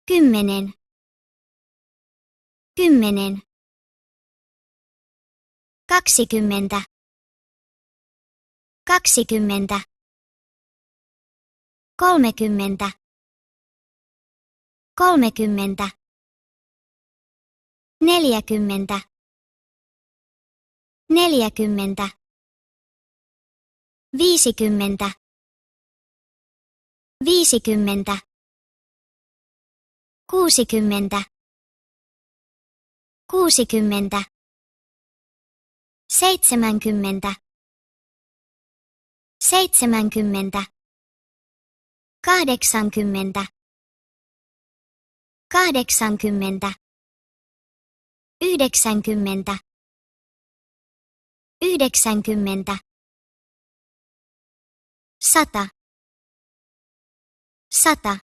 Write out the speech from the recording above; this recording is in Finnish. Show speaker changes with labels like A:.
A: 10, 10, 20, 20, 30, 30, 40, 40, 50, 50, 60, 60, 70, 70, 80, 80, 90, 90, 100, 100,